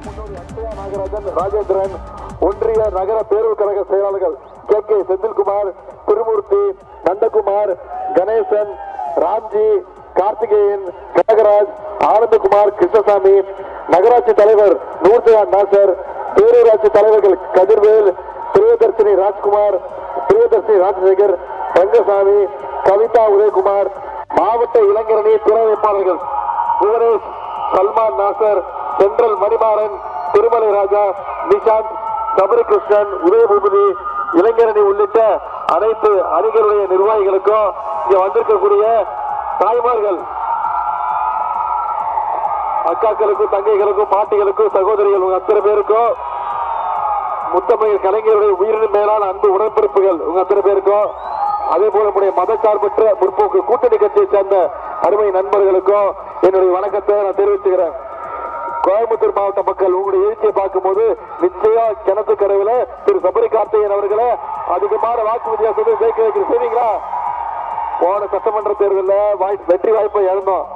நாகராஜன், ராஜேந்திரன், ஒன்றிய நகர பேரூர் கழக செயலாளர்கள் கே செந்தில்குமார், திருமூர்த்தி, நந்தகுமார், கணேசன், ராம்ஜி, கார்த்திகேயன், கனகராஜ், ஆனந்தகுமார், கிருஷ்ணசாமி, நகராட்சி தலைவர் நூர்ஜஹான் நாசர், பேரூராட்சி தலைவர்கள் கதிர்வேல், பிரியதர்ஷினி ராஜ்குமார், பிரியதர்ஷினி ராஜசேகர், ரங்கசாமி, கவிதா உதயகுமார், மாவட்ட இளைஞரணி துணை வேட்பாளர்கள் புவனேஷ், சல்மான் நாசர், சென்ட்ரல் மணிமாறன், திருமலை ராஜா, நிஷாந்த், சபரிகிருஷ்ணன், உதயபூபதி, இளைஞரணி உள்ளிட்ட அனைத்து அணிகளுடைய நிர்வாகிகளுக்கும் இங்க வந்திருக்கக்கூடிய தாய்மார்கள், அக்காக்களுக்கும், தங்கைகளுக்கும், பாட்டிகளுக்கும், சகோதரிகள் அத்தனை பேருக்கும், முத்தமிழ் கலைஞருடைய உயிரின் மேலான அன்பு உடன்பிறப்புகள் உங்க அத்தனை பேருக்கும், அதே போல நம்முடைய மதச்சார்பற்ற முற்போக்கு கூட்டணி கட்சியை சேர்ந்த அருமை நண்பர்களுக்கும் என்னுடைய வணக்கத்தை நான் தெரிவிச்சுக்கிறேன். கோயம்புத்தூர் மாவட்ட மக்கள் உங்களுடைய எழுச்சியை பார்க்கும் போது நிச்சயம் கிணத்துக்கரையில் திரு சபரி கார்த்திகேயன் அவர்களை அதிகமான வாக்கு வித்தியாசத்தை ஜெயிக்க வைக்கிற செய்வீங்களா? போன சட்டமன்ற தேர்தலில் வெற்றி வாய்ப்பை இழந்தோம்.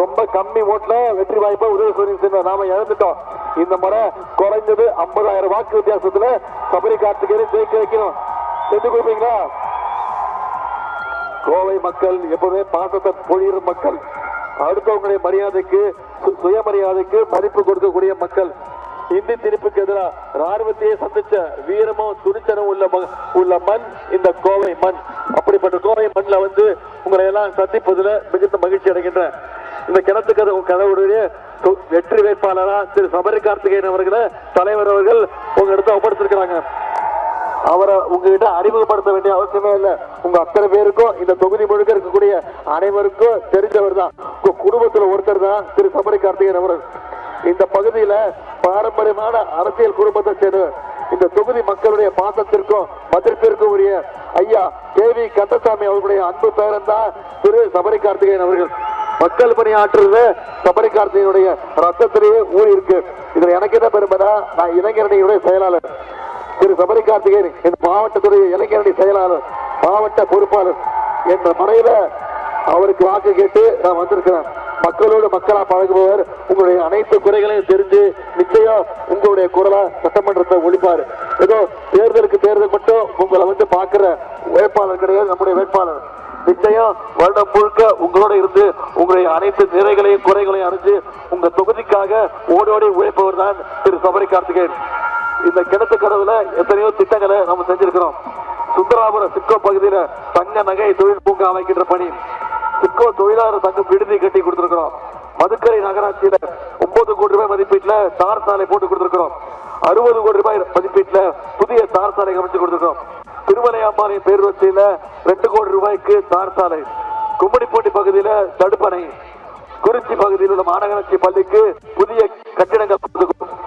ரொம்ப கம்மி ஓட்டுல வெற்றி வாய்ப்பை உதவி நாம இழந்துட்டோம். இந்த முறை குறைஞ்சது 50,000 வாக்கு வித்தியாசத்துல சபரி கார்த்திகேயனை ஜெயிக்க வைக்கணும். செஞ்சு கொடுப்பீங்களா? கோவை மக்கள் எப்பவுமே பாசத்தை பொழியிற மக்கள், அடுத்தவங்களுடைய மரியாதைக்கு, சுயமரியாதைக்கு மதிப்பு கொடுக்கக்கூடிய மக்கள். இந்தி திணிப்புக்கு எதிராக ராணுவத்தையே சந்திச்ச வீரமும் துணிச்சலும் உள்ள மண் இந்த கோவை மண். அப்படிப்பட்ட கோவை மண்ணில் உங்களை எல்லாம் சந்திப்பதில் மிகுந்த மகிழ்ச்சி அடைகின்றேன். இந்த கிணத்துக்கு கதவுடைய வெற்றி வேட்பாளரா திரு சபரி கார்த்திகேயன் அவர்களை தலைவர் அவர்கள் உங்க இடத்த ஒப்படைச்சிருக்கிறாங்க. அவரை உங்ககிட்ட அறிமுகப்படுத்த வேண்டிய அவசியமே இல்லை. உங்க அத்தனை பேருக்கும் இந்த தொகுதி முழுக்க இருக்கக்கூடிய அனைவருக்கும் தெரிஞ்சவர் தான். உங்க குடும்பத்தில் ஒருத்தர் தான் திரு சபரி கார்த்திகேயன் அவர்கள். இந்த பகுதியில பாரம்பரியமான அரசியல் குடும்பத்தை சேர்ந்தவர். இந்த தொகுதி மக்களுடைய பாசத்திற்கும் மதிப்பிற்கும் உரிய ஐயா கேவி கந்தசாமி அவர்களுடைய அன்பு பேரன் தான் திரு சபரி கார்த்திகேயன் அவர்கள். மக்கள் பணியாற்றுறது சபரி கார்த்திகேயனுடைய ரத்தத்திலேயே ஊறி இருக்கு. இதுல எனக்கு என்ன பெருமைனா, நான் இளைஞரணியுடைய செயலாளர் திரு சபரி கார்த்திகேயன், இந்த மாவட்டத்துடைய இளைஞரணி செயலாளர், மாவட்ட பொறுப்பாளர் என்ற முறையில அவருக்கு வாக்கு கேட்டு நான் வந்திருக்கிறேன். மக்களோடு மக்களா பழகுபவர், உங்களுடைய அனைத்து குறைகளையும் தெரிஞ்சு நிச்சயம் உங்களுடைய குரலா சட்டமன்றத்தை ஒழிப்பாரு. ஏதோ தேர்தலுக்கு தேர்தல் மட்டும் உங்களை பார்க்கிற வேட்பாளர் கிடையாது நம்முடைய வேட்பாளர். நிச்சயம் வருடம் முழுக்க உங்களோட இருந்து உங்களுடைய அனைத்து நிறைகளையும் குறைகளையும் அறிஞ்சு உங்க தொகுதிக்காக ஓடோடி உழைப்பவர் தான் திரு சபரி கார்த்திகேயன். இந்த கிணத்து கடவுல எத்தனையோ திட்டங்களை நம்ம செஞ்சிருக்கிறோம். சுந்தராபுரம் சிக்கோ பகுதியில தங்க நகை தொழில் பூங்கா அமைக்கின்ற பணி, சிக்கோ தொழிலாளர் தங்க விடுதி கட்டி கொடுத்திருக்கிறோம். மதுக்கரை நகராட்சியில 9 கோடி ரூபாய் மதிப்பீட்டுல தார் சாலை போட்டு கொடுத்திருக்கிறோம். 60 கோடி ரூபாய் மதிப்பீட்டுல புதிய தார் சாலை அமைச்சு கொடுத்திருக்கிறோம். திருமலையாம்பாறை பேரூராட்சியில 2 கோடி ரூபாய்க்கு தார் சாலை, கும்மிடிப்பூண்டி பகுதியில தடுப்பணை, குறிச்சி பகுதியில் உள்ள மாநகராட்சி பள்ளிக்கு புதிய கட்டிடங்கள்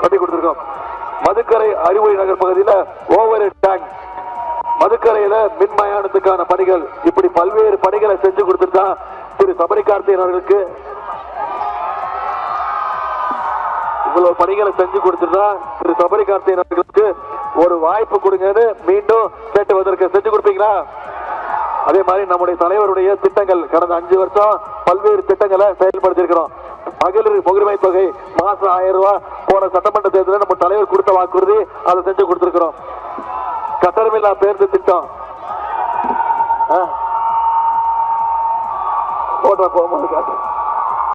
கட்டி கொடுத்திருக்கோம். மதுக்கரை அறிவொழி நகர் பகுதியில ஓவர் டேங்க், மதுக்கரையில மின்மயானத்துக்கான பணிகள், இப்படி பல்வேறு பணிகளை செஞ்சு கொடுத்துட்டா திரு சபரி கார்த்திகேயன் அவர்களுக்கு இவ்வளவு பணிகளை செஞ்சு கொடுத்துட்டா திரு சபரி கார்த்திகேயன் அவர்களுக்கு ஒரு வாய்ப்பு கொடுங்கன்னு மீண்டும் கேட்டு வந்திருக்க. செஞ்சு கொடுப்பீங்களா? அதே மாதிரி நம்முடைய தலைவருடைய திட்டங்கள் கடந்த 5 வருஷம் பல்வேறு திட்டங்களை செயல்படுத்தியிருக்கிறோம். மகளிர் முகரிமை தொகை மாசம் 1000 ரூபாய் போன சட்டமன்ற தேர்தலில் நம்ம தலைவர் கொடுத்த வாக்குறுதி, அதை செஞ்சு கொடுத்திருக்கிறோம். கட்டணமில்லா பேருந்து திட்டம் போகும்போது